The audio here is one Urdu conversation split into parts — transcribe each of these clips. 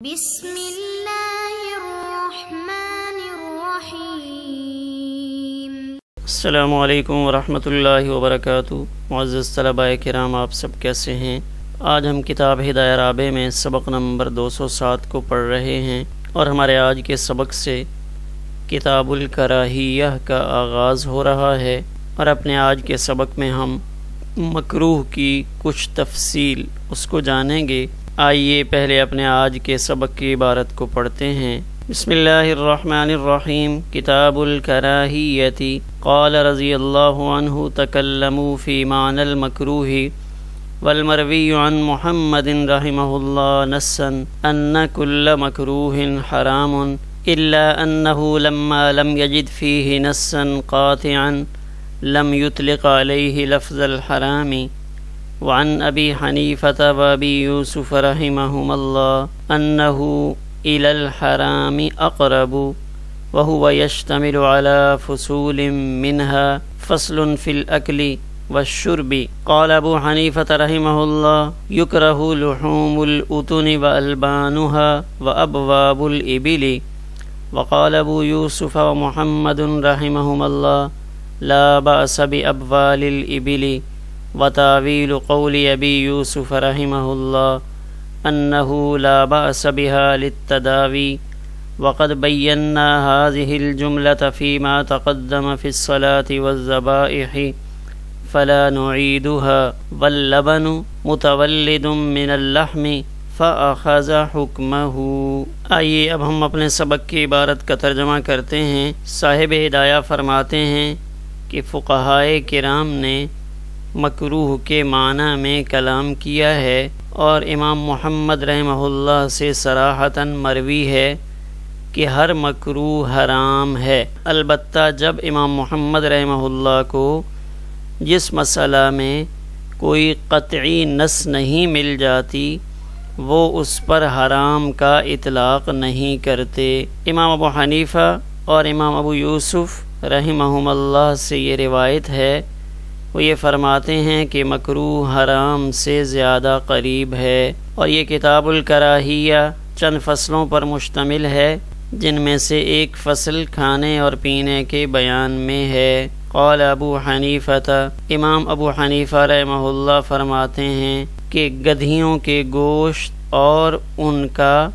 بسم اللہ الرحمن الرحیم۔ السلام علیکم ورحمۃ اللہ وبرکاتہ۔ معزز طلباء کرام، آپ سب کیسے ہیں؟ آج ہم کتاب ہدایہ رابع میں سبق نمبر 207 کو پڑھ رہے ہیں، اور ہمارے آج کے سبق سے کتاب الکراہیہ کا آغاز ہو رہا ہے، اور اپنے آج کے سبق میں ہم مکروہ کی کچھ تفصیل اس کو جانیں گے۔ آئیے پہلے اپنے آج کے سبق کی عبارت کو پڑھتے ہیں۔ بسم اللہ الرحمن الرحیم۔ کتاب الکراہیۃ قال رضی اللہ عنہ تکلموا فی معنی المکروہ والمروی عن محمد رحمہ اللہ نصا ان کل مکروہ حرام الا انہ لما لم یجد فیہ نصا قاطعا لم یطلق علیہ لفظ الحرام۔ وعن ابی حنیفۃ وابی یوسف رحمہم اللہ انہ الی الحرام اقرب وهو يشتمل على فصول منها فصل في الأكل والشرب۔ قال ابو حنیفۃ رحمہ اللہ یکرہ لحوم الأطن وألبانها وأبواب الإبل۔ وقال ابو یوسف ومحمد رحمہم اللہ لا بأس بأبوال الإبل۔ وتاویل قول ابی یوسف رحمہ اللہ انہ لا بأس بها للتداوی۔ وقد بینا هذه الجملة فيما تقدم في الصلاة والذبائح فلا نعيدها۔ واللبن متولد من اللحم فأخذ حکمہ۔ آئیے اب ہم اپنے سبق کی عبارت کا ترجمہ کرتے ہیں۔ صاحب ہدایہ فرماتے ہیں کہ فقہائے کرام نے مکروہ کے معنی میں کلام کیا ہے، اور امام محمد رحمہ اللہ سے صراحتاً مروی ہے کہ ہر مکروہ حرام ہے۔ البتہ جب امام محمد رحمہ اللہ کو جس مسئلہ میں کوئی قطعی نص نہیں مل جاتی، وہ اس پر حرام کا اطلاق نہیں کرتے۔ امام ابو حنیفہ اور امام ابو یوسف رحمہم اللہ سے یہ روایت ہے، وہ یہ فرماتے ہیں کہ مکروہ حرام سے زیادہ قریب ہے، اور یہ کتاب الکراہیہ چند فصلوں پر مشتمل ہے، جن میں سے ایک فصل کھانے اور پینے کے بیان میں ہے۔ قال ابو حنیفہ، امام ابو حنیفہ رحمہ اللہ فرماتے ہیں کہ گدھیوں کے گوشت اور ان کا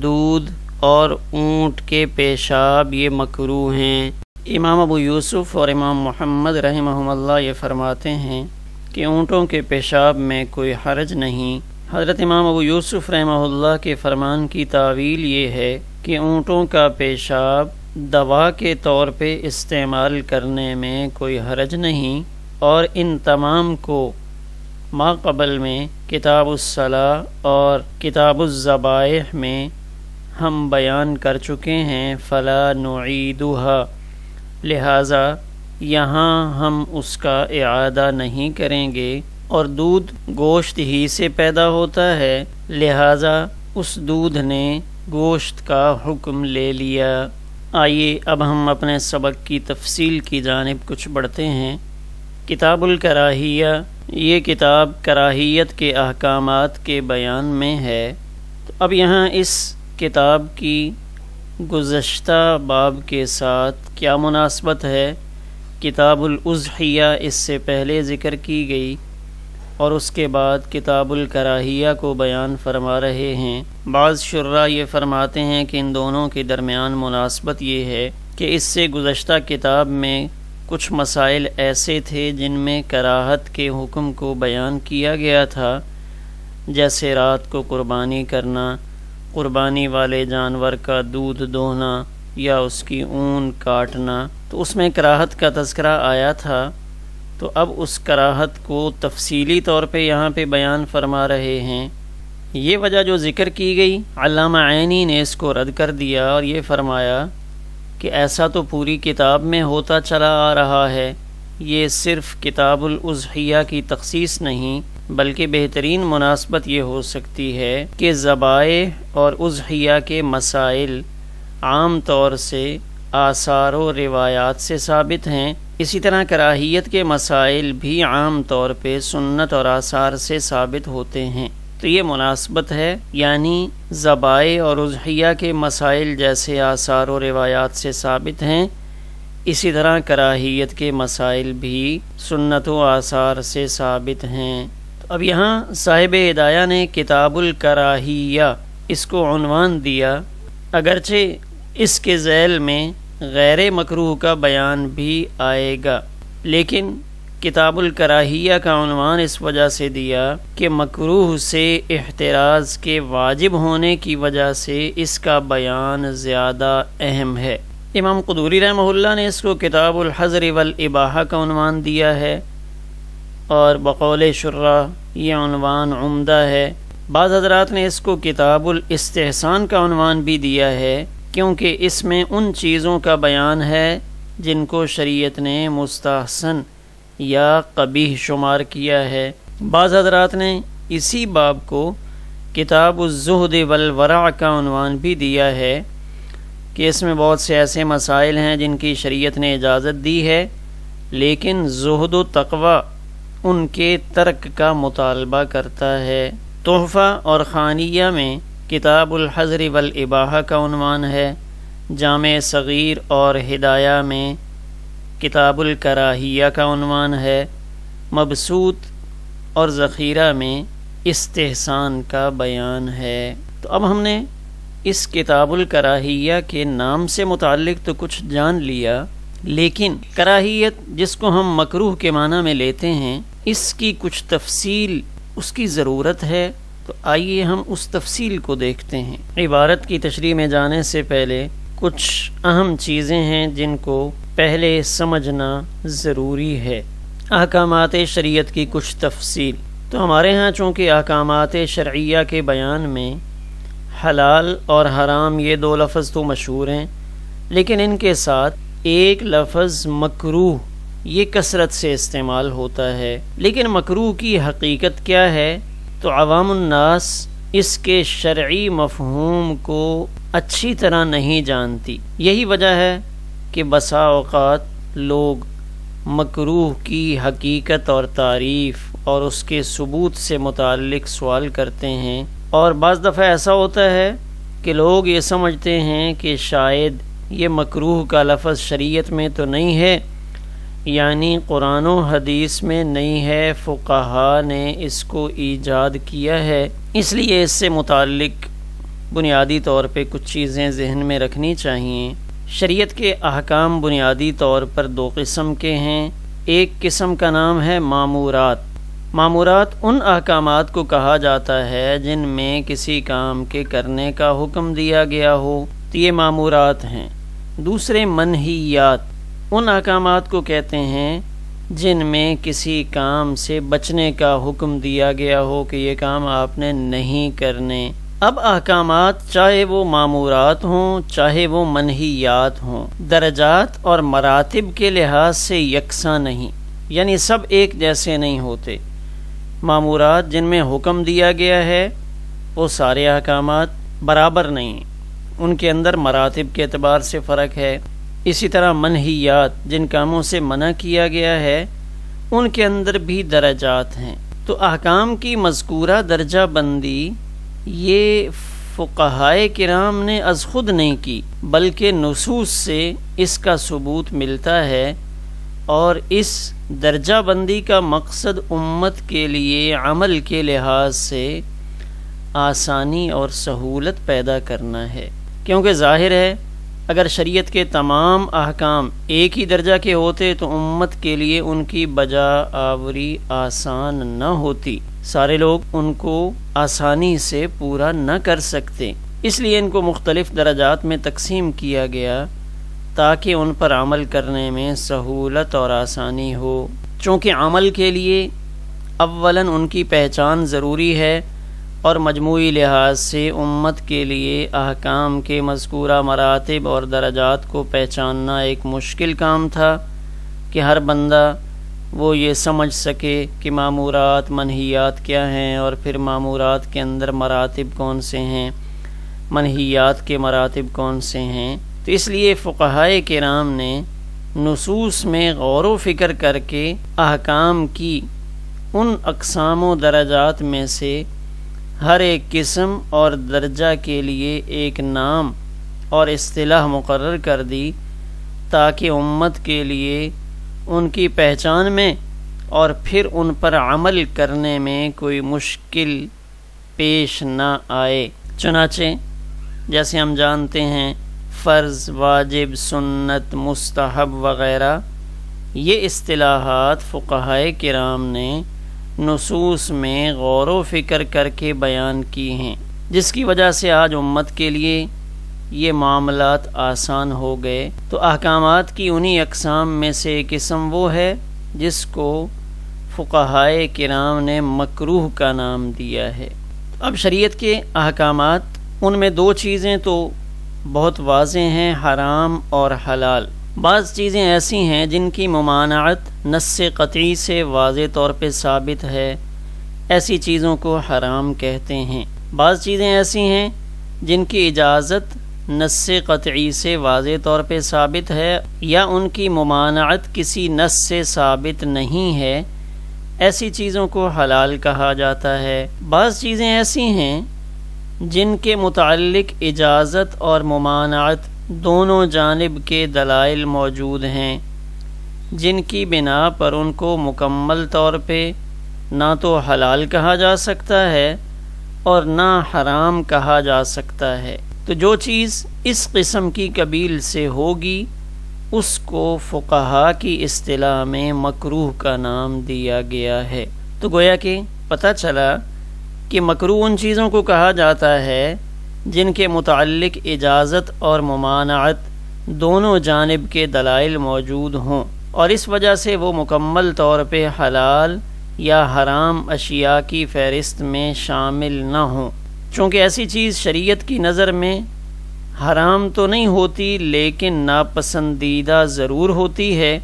دودھ اور اونٹ کے پیشاب یہ مکروہ ہیں۔ امام ابو یوسف اور امام محمد رحمہم اللہ یہ فرماتے ہیں کہ اونٹوں کے پیشاب میں کوئی حرج نہیں۔ حضرت امام ابو یوسف رحمہ اللہ کے فرمان کی تعویل یہ ہے کہ اونٹوں کا پیشاب دوا کے طور پہ استعمال کرنے میں کوئی حرج نہیں، اور ان تمام کو ما قبل میں کتاب الصلاۃ اور کتاب الذبائح میں ہم بیان کر چکے ہیں۔ فلا نعیدها، لہٰذا یہاں ہم اس کا اعادہ نہیں کریں گے، اور دودھ گوشت ہی سے پیدا ہوتا ہے، لہٰذا اس دودھ نے گوشت کا حکم لے لیا۔ آئیے اب ہم اپنے سبق کی تفصیل کی جانب کچھ بڑھتے ہیں۔ کتاب الکراہیہ یہ کتاب کراہیت کے احکامات کے بیان میں ہے۔ تو اب یہاں اس کتاب کی گزشتہ باب کے ساتھ کیا مناسبت ہے؟ کتاب الاضحیہ اس سے پہلے ذکر کی گئی، اور اس کے بعد کتاب الکراہیہ کو بیان فرما رہے ہیں۔ بعض شراح یہ فرماتے ہیں کہ ان دونوں کے درمیان مناسبت یہ ہے کہ اس سے گزشتہ کتاب میں کچھ مسائل ایسے تھے جن میں کراہت کے حکم کو بیان کیا گیا تھا، جیسے رات کو قربانی کرنا، قربانی والے جانور کا دودھ دوہنا یا اس کی اون کاٹنا، تو اس میں کراہت کا تذکرہ آیا تھا۔ تو اب اس کراہت کو تفصیلی طور پہ یہاں پہ بیان فرما رہے ہیں۔ یہ وجہ جو ذکر کی گئی، علامہ عینی نے اس کو رد کر دیا اور یہ فرمایا کہ ایسا تو پوری کتاب میں ہوتا چلا آ رہا ہے، یہ صرف کتاب الاضحیہ کی تخصیص نہیں، بلکہ بہترین مناسبت یہ ہو سکتی ہے کہ ذبائح اور اضحیہ کے مسائل عام طور سے آثار و روایات سے ثابت ہیں، اسی طرح کراہیت کے مسائل بھی عام طور پہ سنت اور آثار سے ثابت ہوتے ہیں۔ تو یہ مناسبت ہے، یعنی ذبائح اور اضحیہ کے مسائل جیسے آثار و روایات سے ثابت ہیں، اسی طرح کراہیت کے مسائل بھی سنت و آثار سے ثابت ہیں۔ تو اب یہاں صاحب ہدایہ نے کتاب الکراہیہ اس کو عنوان دیا، اگرچہ اس کے ذیل میں غیر مکروہ کا بیان بھی آئے گا، لیکن کتاب الکراہیہ کا عنوان اس وجہ سے دیا کہ مکروہ سے احتراز کے واجب ہونے کی وجہ سے اس کا بیان زیادہ اہم ہے۔ امام قدوری رحمہ اللہ نے اس کو کتاب الحظر والاباحہ کا عنوان دیا ہے، اور بقول شراح یہ عنوان عمدہ ہے۔ بعض حضرات نے اس کو کتاب الاستحسان کا عنوان بھی دیا ہے، کیونکہ اس میں ان چیزوں کا بیان ہے جن کو شریعت نے مستحسن یا قبیح شمار کیا ہے۔ بعض حضرات نے اسی باب کو کتاب الزہد والورع کا عنوان بھی دیا ہے کہ اس میں بہت سے ایسے مسائل ہیں جن کی شریعت نے اجازت دی ہے، لیکن زہد و تقوی ان کے ترک کا مطالبہ کرتا ہے۔ تحفہ اور خانیہ میں کتاب الحظر والاباحہ کا عنوان ہے، جامع صغیر اور ہدایہ میں کتاب الکراہیہ کا عنوان ہے، مبسوط اور ذخیرہ میں استحسان کا بیان ہے۔ تو اب ہم نے اس کتاب الکراہیہ کے نام سے متعلق تو کچھ جان لیا، لیکن کراہیت جس کو ہم مکروہ کے معنی میں لیتے ہیں، اس کی کچھ تفصیل اس کی ضرورت ہے، تو آئیے ہم اس تفصیل کو دیکھتے ہیں۔ عبارت کی تشریح میں جانے سے پہلے کچھ اہم چیزیں ہیں جن کو پہلے سمجھنا ضروری ہے۔ احکامات شریعت کی کچھ تفصیل۔ تو ہمارے ہاں چونکہ احکامات شرعیہ کے بیان میں حلال اور حرام یہ دو لفظ تو مشہور ہیں، لیکن ان کے ساتھ ایک لفظ مکروہ یہ کثرت سے استعمال ہوتا ہے۔ لیکن مکروہ کی حقیقت کیا ہے؟ تو عوام الناس اس کے شرعی مفہوم کو اچھی طرح نہیں جانتی۔ یہی وجہ ہے کہ بسا اوقات لوگ مکروہ کی حقیقت اور تعریف اور اس کے ثبوت سے متعلق سوال کرتے ہیں، اور بعض دفعہ ایسا ہوتا ہے کہ لوگ یہ سمجھتے ہیں کہ شاید یہ مکروہ کا لفظ شریعت میں تو نہیں ہے، یعنی قرآن و حدیث میں نہیں ہے، فقہا نے اس کو ایجاد کیا ہے۔ اس لیے اس سے متعلق بنیادی طور پہ کچھ چیزیں ذہن میں رکھنی چاہیے۔ شریعت کے احکام بنیادی طور پر دو قسم کے ہیں۔ ایک قسم کا نام ہے مامورات۔ مامورات ان احکامات کو کہا جاتا ہے جن میں کسی کام کے کرنے کا حکم دیا گیا ہو، تو یہ مامورات ہیں۔ دوسرے منہیات، ان احکامات کو کہتے ہیں جن میں کسی کام سے بچنے کا حکم دیا گیا ہو کہ یہ کام آپ نے نہیں کرنے۔ اب احکامات چاہے وہ مامورات ہوں چاہے وہ منہیات ہوں، درجات اور مراتب کے لحاظ سے یکساں نہیں، یعنی سب ایک جیسے نہیں ہوتے۔ مامورات جن میں حکم دیا گیا ہے وہ سارے احکامات برابر نہیں، ان کے اندر مراتب کے اعتبار سے فرق ہے۔ اسی طرح منہیات جن کاموں سے منع کیا گیا ہے ان کے اندر بھی درجات ہیں۔ تو احکام کی مذکورہ درجہ بندی یہ فقہائے کرام نے از خود نہیں کی، بلکہ نصوص سے اس کا ثبوت ملتا ہے، اور اس درجہ بندی کا مقصد امت کے لیے عمل کے لحاظ سے آسانی اور سہولت پیدا کرنا ہے۔ کیونکہ ظاہر ہے اگر شریعت کے تمام احکام ایک ہی درجہ کے ہوتے تو امت کے لیے ان کی بجا آوری آسان نہ ہوتی، سارے لوگ ان کو آسانی سے پورا نہ کر سکتے۔ اس لیے ان کو مختلف درجات میں تقسیم کیا گیا تاکہ ان پر عمل کرنے میں سہولت اور آسانی ہو۔ چونکہ عمل کے لیے اولاً ان کی پہچان ضروری ہے، اور مجموعی لحاظ سے امت کے لیے احکام کے مذکورہ مراتب اور درجات کو پہچاننا ایک مشکل کام تھا کہ ہر بندہ وہ یہ سمجھ سکے کہ مامورات منہیات کیا ہیں، اور پھر مامورات کے اندر مراتب کون سے ہیں، منہیات کے مراتب کون سے ہیں۔ تو اس لیے فقہائے کرام نے نصوص میں غور و فکر کر کے احکام کی ان اقسام و درجات میں سے ہر ایک قسم اور درجہ کے لیے ایک نام اور اصطلاح مقرر کر دی تاکہ امت کے لیے ان کی پہچان میں اور پھر ان پر عمل کرنے میں کوئی مشکل پیش نہ آئے۔ چنانچہ جیسے ہم جانتے ہیں فرض، واجب، سنت، مستحب وغیرہ یہ اصطلاحات فقہائے کرام نے نصوص میں غور و فکر کر کے بیان کی ہیں، جس کی وجہ سے آج امت کے لیے یہ معاملات آسان ہو گئے۔ تو احکامات کی انہی اقسام میں سے ایک قسم وہ ہے جس کو فقہائے کرام نے مکروہ کا نام دیا ہے۔ اب شریعت کے احکامات، ان میں دو چیزیں تو بہت واضح ہیں، حرام اور حلال۔ بعض چیزیں ایسی ہیں جن کی ممانعت نص قطعی سے واضح طور پہ ثابت ہے، ایسی چیزوں کو حرام کہتے ہیں۔ بعض چیزیں ایسی ہیں جن کی اجازت نص قطعی سے واضح طور پہ ثابت ہے یا ان کی ممانعت کسی نص سے ثابت نہیں ہے، ایسی چیزوں کو حلال کہا جاتا ہے۔ بعض چیزیں ایسی ہیں جن کے متعلق اجازت اور ممانعت دونوں جانب کے دلائل موجود ہیں، جن کی بنا پر ان کو مکمل طور پہ نہ تو حلال کہا جا سکتا ہے اور نہ حرام کہا جا سکتا ہے۔ تو جو چیز اس قسم کی قبیل سے ہوگی اس کو فقہا کی اصطلاح میں مکروہ کا نام دیا گیا ہے۔ تو گویا کہ پتہ چلا کہ مکروہ ان چیزوں کو کہا جاتا ہے جن کے متعلق اجازت اور ممانعت دونوں جانب کے دلائل موجود ہوں، اور اس وجہ سے وہ مکمل طور پہ حلال یا حرام اشیاء کی فہرست میں شامل نہ ہوں۔ چونکہ ایسی چیز شریعت کی نظر میں حرام تو نہیں ہوتی لیکن ناپسندیدہ ضرور ہوتی ہے،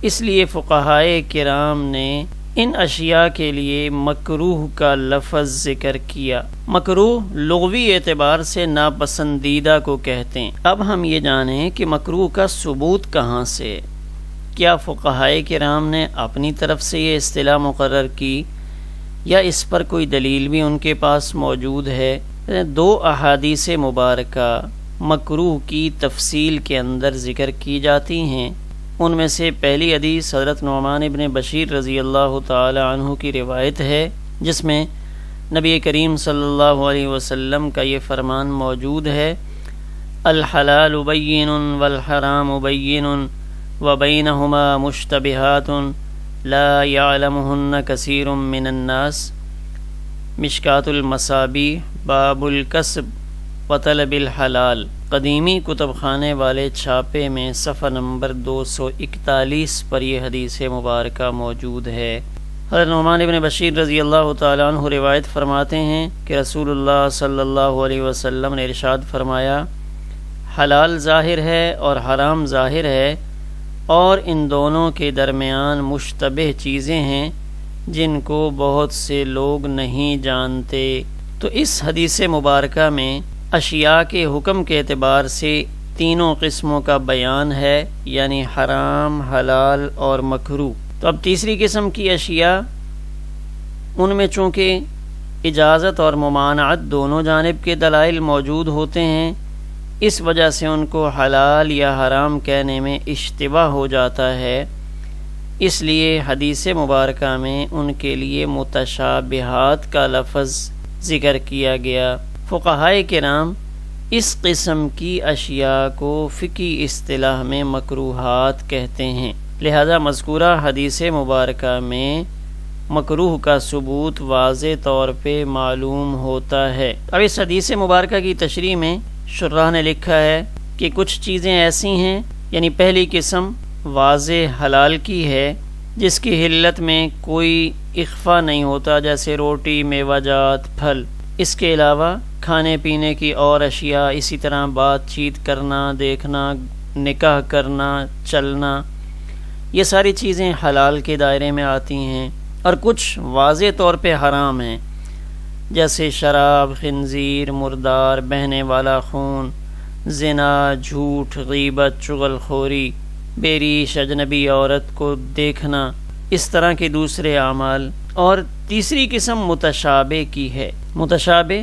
اس لیے فقہائے کرام نے ان اشیاء کے لیے مکروہ کا لفظ ذکر کیا۔ مکروہ لغوی اعتبار سے ناپسندیدہ کو کہتے ہیں۔ اب ہم یہ جانیں کہ مکروہ کا ثبوت کہاں سے؟ کیا فقہائے کرام نے اپنی طرف سے یہ اصطلاح مقرر کی یا اس پر کوئی دلیل بھی ان کے پاس موجود ہے؟ دو احادیث مبارکہ مکروہ کی تفصیل کے اندر ذکر کی جاتی ہیں۔ ان میں سے پہلی حدیث حضرت نعمان ابن بشیر رضی اللہ تعالی عنہ کی روایت ہے، جس میں نبی کریم صلی اللہ علیہ وسلم کا یہ فرمان موجود ہے: الحلال بین والحرام بین وبینہما مشتبہات لا یعلمہن کثیر من الناس۔ مشکات المصابیح باب الکسب وطلب الحلال، قدیمی کتب خانے والے چھاپے میں صفحہ نمبر 241 پر یہ حدیث مبارکہ موجود ہے۔ حضرت نعمان ابن بشیر رضی اللہ تعالیٰ عنہ روایت فرماتے ہیں کہ رسول اللہ صلی اللہ علیہ وسلم نے ارشاد فرمایا: حلال ظاہر ہے اور حرام ظاہر ہے، اور ان دونوں کے درمیان مشتبہ چیزیں ہیں جن کو بہت سے لوگ نہیں جانتے۔ تو اس حدیث مبارکہ میں اشیاء کے حکم کے اعتبار سے تینوں قسموں کا بیان ہے، یعنی حرام، حلال اور مکروہ۔ تو اب تیسری قسم کی اشیاء، ان میں چونکہ اجازت اور ممانعت دونوں جانب کے دلائل موجود ہوتے ہیں، اس وجہ سے ان کو حلال یا حرام کہنے میں اشتباہ ہو جاتا ہے، اس لیے حدیث مبارکہ میں ان کے لیے متشابہات کا لفظ ذکر کیا گیا۔ فقہائے کرام اس قسم کی اشیاء کو فقہی اصطلاح میں مکروہات کہتے ہیں، لہذا مذکورہ حدیث مبارکہ میں مکروہ کا ثبوت واضح طور پہ معلوم ہوتا ہے۔ اب اس حدیث مبارکہ کی تشریح میں شراح نے لکھا ہے کہ کچھ چیزیں ایسی ہیں، یعنی پہلی قسم واضح حلال کی ہے جس کی حلت میں کوئی اخفا نہیں ہوتا، جیسے روٹی، میوہ جات، پھل۔ اس کے علاوہ کھانے پینے کی اور اشیاء، اسی طرح بات چیت کرنا، دیکھنا، نکاح کرنا، چلنا، یہ ساری چیزیں حلال کے دائرے میں آتی ہیں۔ اور کچھ واضح طور پہ حرام ہیں، جیسے شراب، خنزیر، مردار، بہنے والا خون، زنا، جھوٹ، غیبت، چغل خوری، بے ریش اجنبی عورت کو دیکھنا، اس طرح کے دوسرے اعمال۔ اور تیسری قسم متشابہ کی ہے، متشابہ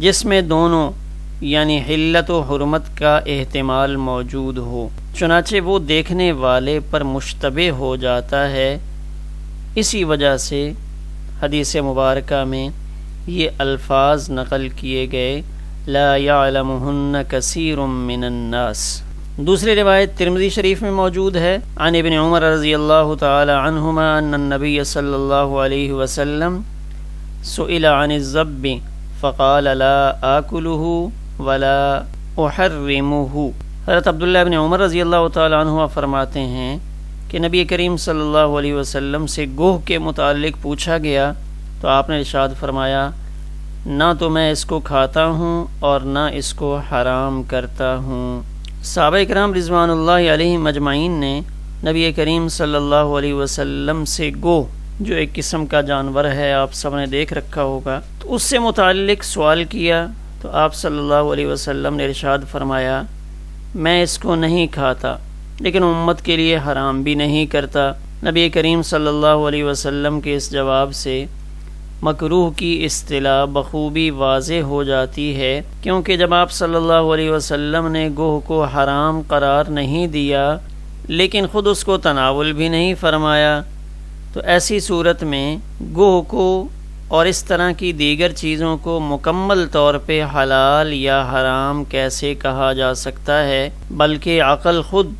جس میں دونوں یعنی حلت و حرمت کا احتمال موجود ہو، چنانچہ وہ دیکھنے والے پر مشتبہ ہو جاتا ہے۔ اسی وجہ سے حدیث مبارکہ میں یہ الفاظ نقل کیے گئے، لا یعلمہن کثیر من الناس۔ دوسری روایت ترمذی شریف میں موجود ہے، عن ابن عمر رضی اللہ تعالی عنہما ان النبی صلی اللہ علیہ وسلم سئل عن الذب فقال لا آکلہ ولا احرمہ۔ حضرت عبداللہ ابن عمر رضی اللہ تعالی عنہ فرماتے ہیں کہ نبی کریم صلی اللہ علیہ وسلم سے گوہ کے متعلق پوچھا گیا تو آپ نے ارشاد فرمایا، نہ تو میں اس کو کھاتا ہوں اور نہ اس کو حرام کرتا ہوں۔ صحابہ کرام رضوان اللہ علیہ مجمعین نے نبی کریم صلی اللہ علیہ وسلم سے گوہ جو ایک قسم کا جانور ہے، آپ سب نے دیکھ رکھا ہوگا، تو اس سے متعلق سوال کیا تو آپ صلی اللہ علیہ وسلم نے ارشاد فرمایا، میں اس کو نہیں کھاتا لیکن امت کے لیے حرام بھی نہیں کرتا۔ نبی کریم صلی اللہ علیہ وسلم کے اس جواب سے مکروہ کی اصطلاح بخوبی واضح ہو جاتی ہے، کیونکہ جب آپ صلی اللہ علیہ وسلم نے گوہ کو حرام قرار نہیں دیا لیکن خود اس کو تناول بھی نہیں فرمایا، تو ایسی صورت میں گوہ کو اور اس طرح کی دیگر چیزوں کو مکمل طور پہ حلال یا حرام کیسے کہا جا سکتا ہے؟ بلکہ عقل خود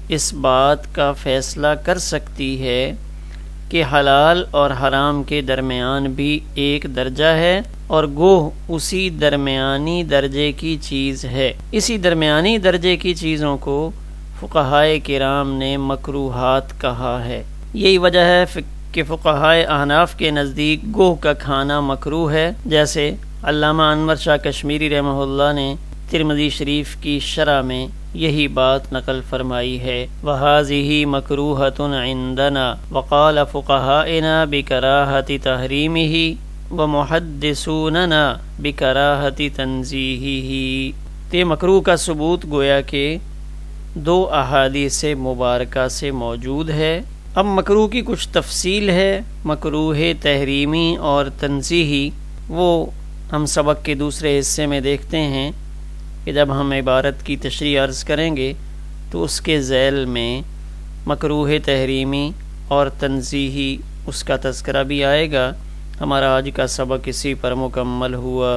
اس بات کا فیصلہ کر سکتی ہے کہ حلال اور حرام کے درمیان بھی ایک درجہ ہے اور گوہ اسی درمیانی درجے کی چیز ہے۔ اسی درمیانی درجے کی چیزوں کو فقہائے کرام نے مکروہات کہا ہے۔ یہی وجہ ہے کہ فقہائے احناف کے نزدیک گوہ کا کھانا مکروہ ہے، جیسے علامہ انور شاہ کشمیری رحمہ اللہ نے ترمذی شریف کی شرح میں یہی بات نقل فرمائی ہے، وَهَذِهِ مَكْرُوهَةٌ عِنْدَنَا وَقَالَ فُقَهَائِنَا بِكَرَاهَةِ تَحْرِيمِهِ وَمُحَدِّثُونَنَا بِكَرَاهَةِ تَنزِيهِهِ۔ تے مکروہ کا ثبوت گویا کہ دو احادیث مبارکہ سے موجود ہے۔ اب مکروہ کی کچھ تفصیل ہے، مکروہ تحریمی اور تنزیہی، وہ ہم سبق کے دوسرے حصے میں دیکھتے ہیں کہ جب ہم عبارت کی تشریح عرض کریں گے تو اس کے ذیل میں مکروہ تحریمی اور تنزیہی اس کا تذکرہ بھی آئے گا۔ ہمارا آج کا سبق اسی پر مکمل ہوا۔